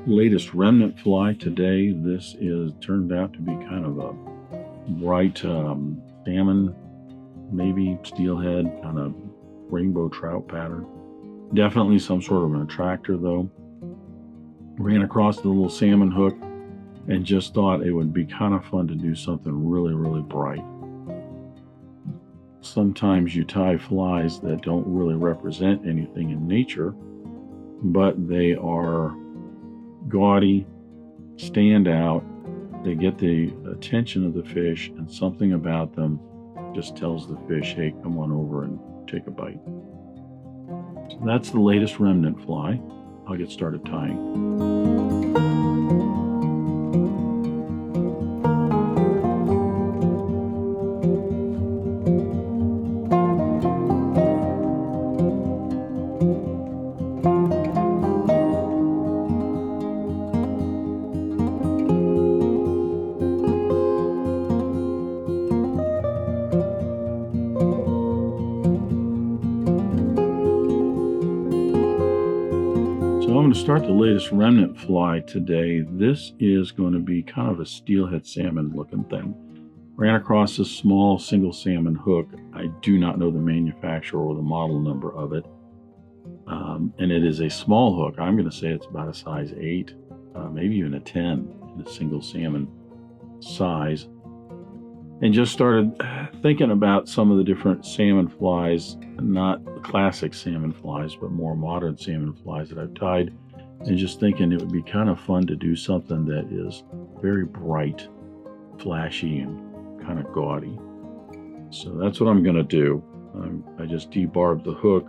latest Remnant fly today. This is turned out to be kind of a bright salmon, maybe steelhead, kind of rainbow trout pattern. Definitely some sort of an attractor though. Ran across the little salmon hook and just thought it would be kind of fun to do something really, really bright. Sometimes you tie flies that don't really represent anything in nature, but they are gaudy, stand out, they get the attention of the fish, and something about them just tells the fish, hey, come on over and take a bite. So that's the latest Remnant fly. I'll get started tying. So I'm going to start the latest Remnant fly today. This is going to be kind of a steelhead salmon looking thing. Ran across this small single salmon hook. I do not know the manufacturer or the model number of it. And it is a small hook. I'm going to say it's about a size 8, maybe even a 10 in a single salmon size. And just started thinking about some of the different salmon flies, not the classic salmon flies, but more modern salmon flies that I've tied, and just thinking it would be kind of fun to do something that is very bright, flashy, and kind of gaudy. So that's what I'm going to do. I just debarbed the hook.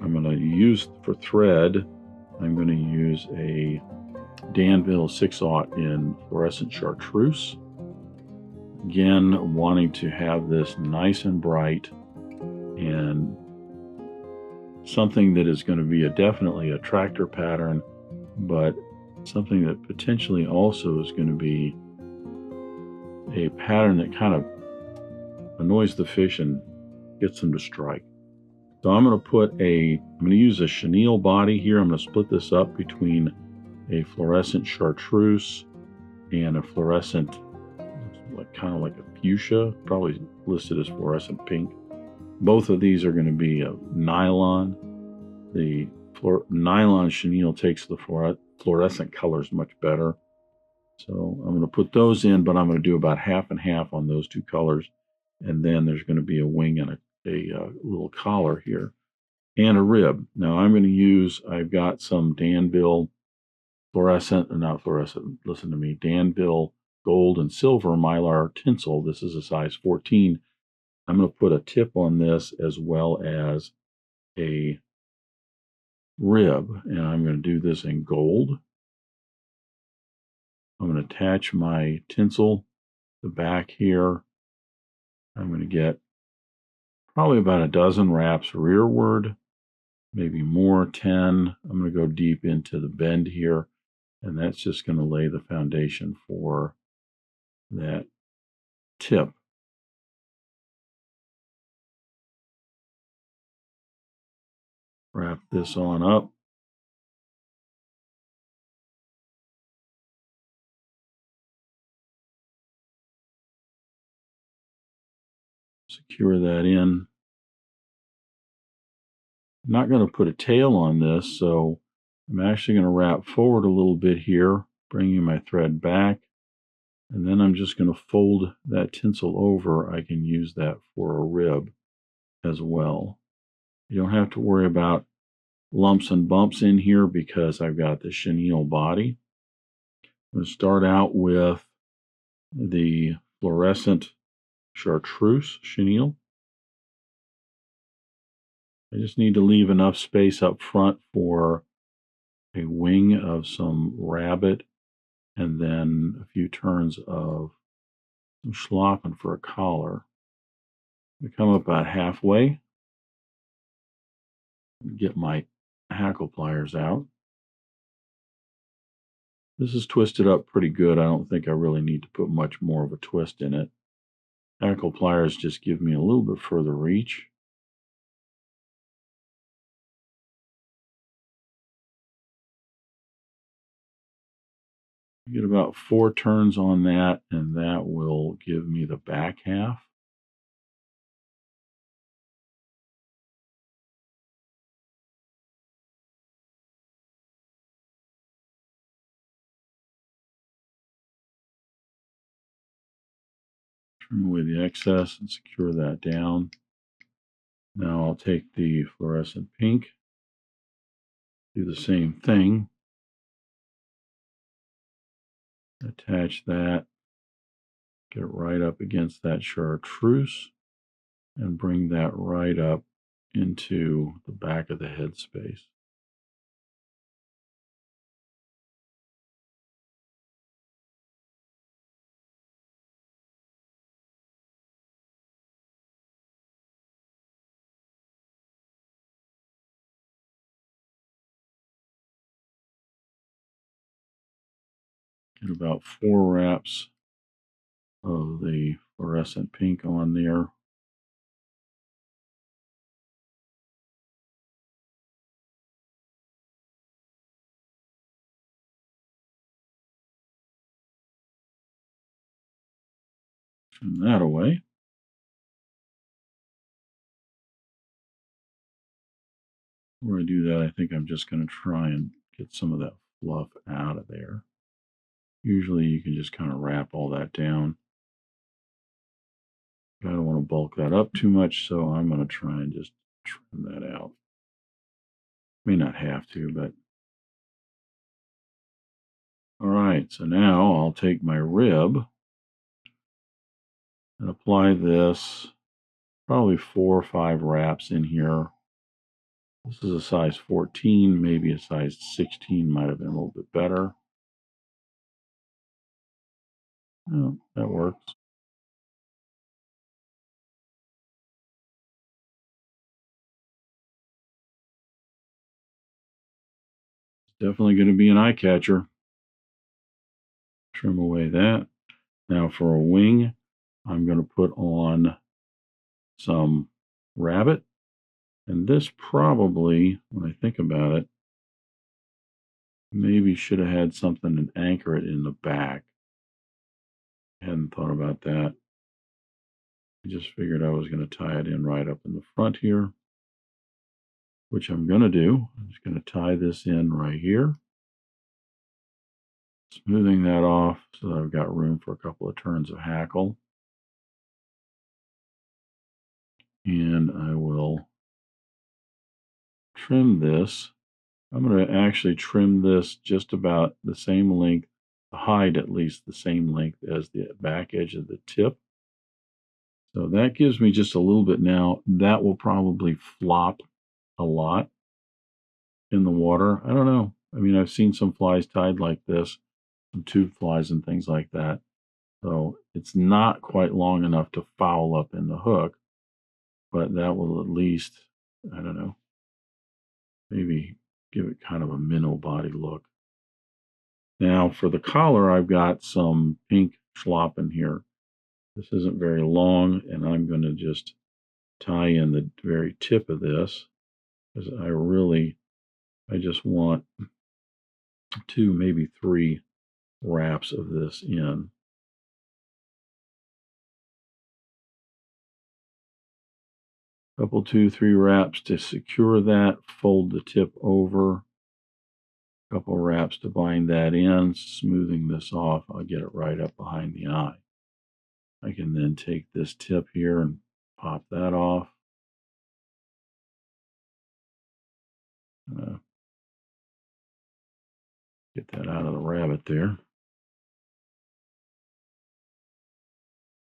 I'm going to use, for thread, I'm going to use a Danville 6/0 in fluorescent Chartreuse. Again, wanting to have this nice and bright and something that is going to be definitely a tractor pattern, but something that potentially also is going to be a pattern that kind of annoys the fish and gets them to strike. So I'm going to use a chenille body here. I'm going to split this up between a fluorescent Chartreuse and a fluorescent, kind of like a fuchsia, probably listed as fluorescent pink. Both of these are going to be a nylon. The nylon chenille takes the fluorescent colors much better. So I'm going to put those in, but I'm going to do about half and half on those two colors. And then there's going to be a wing and a little collar here and a rib. Now I've got some Danville Danville gold and silver Mylar Tinsel. This is a size 14. I'm going to put a tip on this as well as a rib, and I'm going to do this in gold. I'm going to attach my tinsel, the back here. I'm going to get probably about a dozen wraps rearward, maybe more, 10. I'm going to go deep into the bend here, and that's just going to lay the foundation for that tip. Wrap this on up. Secure that in. I'm not going to put a tail on this, so I'm actually going to wrap forward a little bit here, bringing my thread back, and then I'm just going to fold that tinsel over. I can use that for a rib as well. You don't have to worry about lumps and bumps in here because I've got the chenille body. I'm going to start out with the fluorescent Chartreuse chenille. I just need to leave enough space up front for a wing of some rabbit and then a few turns of some Schlappen for a collar. I come up about halfway, get my hackle pliers out. This is twisted up pretty good. I don't think I really need to put much more of a twist in it. Hackle pliers just give me a little bit further reach. Get about 4 turns on that, and that will give me the back half. Trim away the excess and secure that down. Now I'll take the fluorescent pink, do the same thing, attach that, get it right up against that chartreuse, and bring that right up into the back of the headspace. Get about 4 wraps of the fluorescent pink on there. Trim that away. Before I do that, I think I'm just going to try and get some of that fluff out of there. Usually you can just kind of wrap all that down. I don't want to bulk that up too much, so I'm going to try and just trim that out. May not have to, but all right. So now I'll take my rib and apply this, probably 4 or 5 wraps in here. This is a size 14, maybe a size 16 might have been a little bit better. Oh, that works. It's definitely going to be an eye catcher. Trim away that. Now for a wing, I'm going to put on some rabbit. And this probably, when I think about it, maybe should have had something to anchor it in the back. I hadn't thought about that. I just figured I was going to tie it in right up in the front here, which I'm going to do. I'm just going to tie this in right here, smoothing that off so that I've got room for a couple of turns of hackle. And I will trim this. I'm going to actually trim this just about the same length, the height at least the same length as the back edge of the tip. So that gives me just a little bit now. That will probably flop a lot in the water. I don't know. I mean, I've seen some flies tied like this, some tube flies and things like that. So it's not quite long enough to foul up in the hook, but that will at least, I don't know, maybe give it kind of a minnow body look. Now for the collar, I've got some pink Schlappen here. This isn't very long, and I'm going to just tie in the very tip of this because I just want 2, maybe 3 wraps of this in. Couple, 2, 3 wraps to secure that, fold the tip over, couple wraps to bind that in, smoothing this off. I'll get it right up behind the eye. I can then take this tip here and pop that off. Get that out of the rabbit there.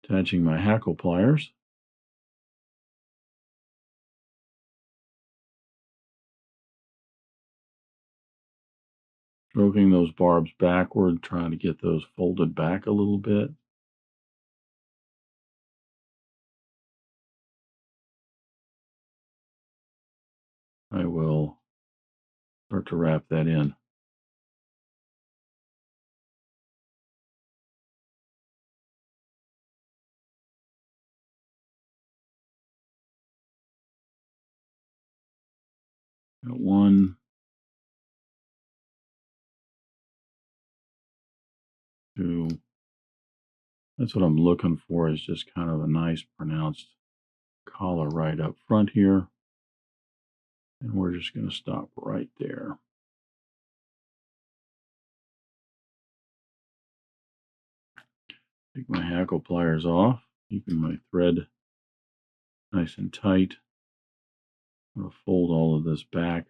Attaching my hackle pliers. Stroking those barbs backward, trying to get those folded back a little bit. I will start to wrap that in. Got 1, That's what I'm looking for, is just kind of a nice pronounced collar right up front here. And we're just going to stop right there. Take my hackle pliers off, keeping my thread nice and tight. I'm going to fold all of this back.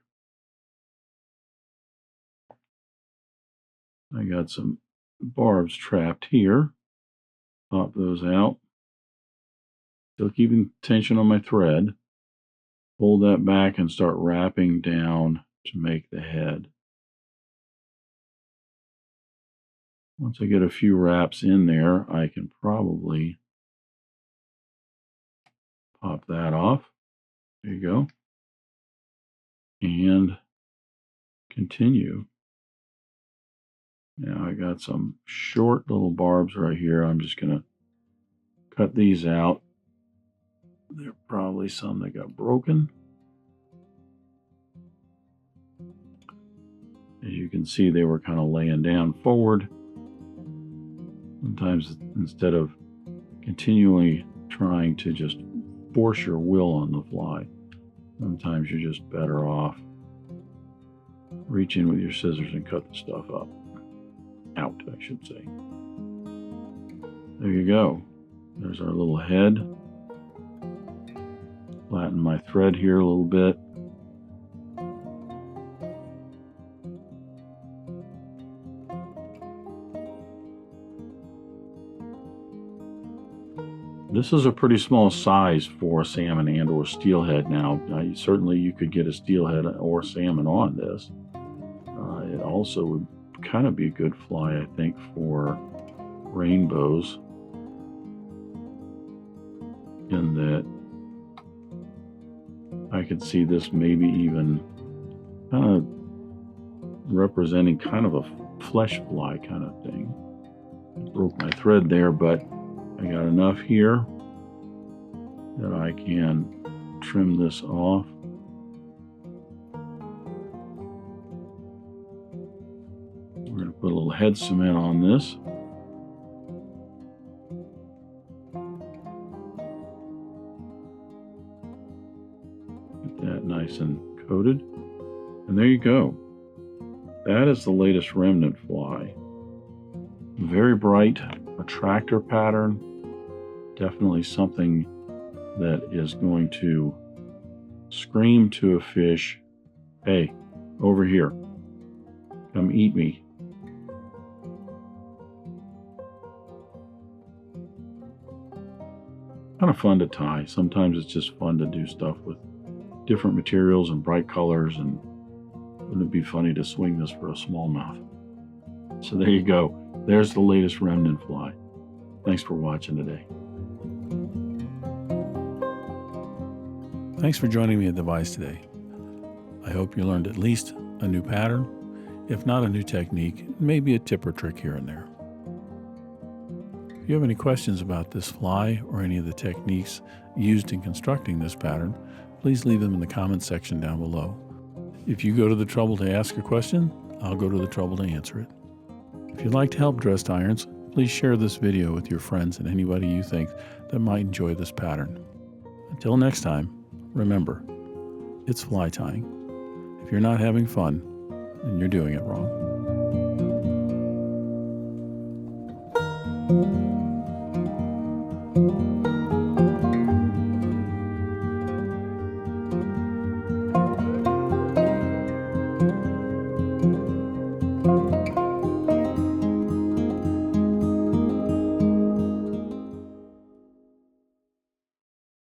I got some barbs trapped here. Pop those out. Still keeping tension on my thread. Fold that back and start wrapping down to make the head. Once I get a few wraps in there, I can probably pop that off. There you go. And continue. Now I got some short little barbs right here. I'm just going to cut these out. There are probably some that got broken. As you can see, they were kind of laying down forward. Sometimes instead of continually trying to just force your will on the fly, sometimes you're just better off reach in with your scissors and cut the stuff up. Out, I should say. There you go. There's our little head. Flatten my thread here a little bit. This is a pretty small size for salmon and or steelhead. Now, certainly you could get a steelhead or salmon on this. It also would kind of be a good fly, I think, for rainbows, in that I could see this maybe even kind of representing kind of a flesh fly kind of thing. I broke my thread there, but I got enough here that I can trim this off. We're going to put a little head cement on this. Get that nice and coated. And there you go. That is the latest Remnant fly. Very bright attractor pattern. Definitely something that is going to scream to a fish, hey, over here, come eat me. Kind of fun to tie. Sometimes it's just fun to do stuff with different materials and bright colors, and wouldn't it be funny to swing this for a smallmouth? So there you go. There's the latest Remnant fly. Thanks for watching today. Thanks for joining me at Devise today. I hope you learned at least a new pattern, if not a new technique, maybe a tip or trick here and there. If you have any questions about this fly or any of the techniques used in constructing this pattern, please leave them in the comments section down below. If you go to the trouble to ask a question, I'll go to the trouble to answer it. If you'd like to help dressed irons, please share this video with your friends and anybody you think that might enjoy this pattern. Until next time, remember, it's fly tying. If you're not having fun, then you're doing it wrong.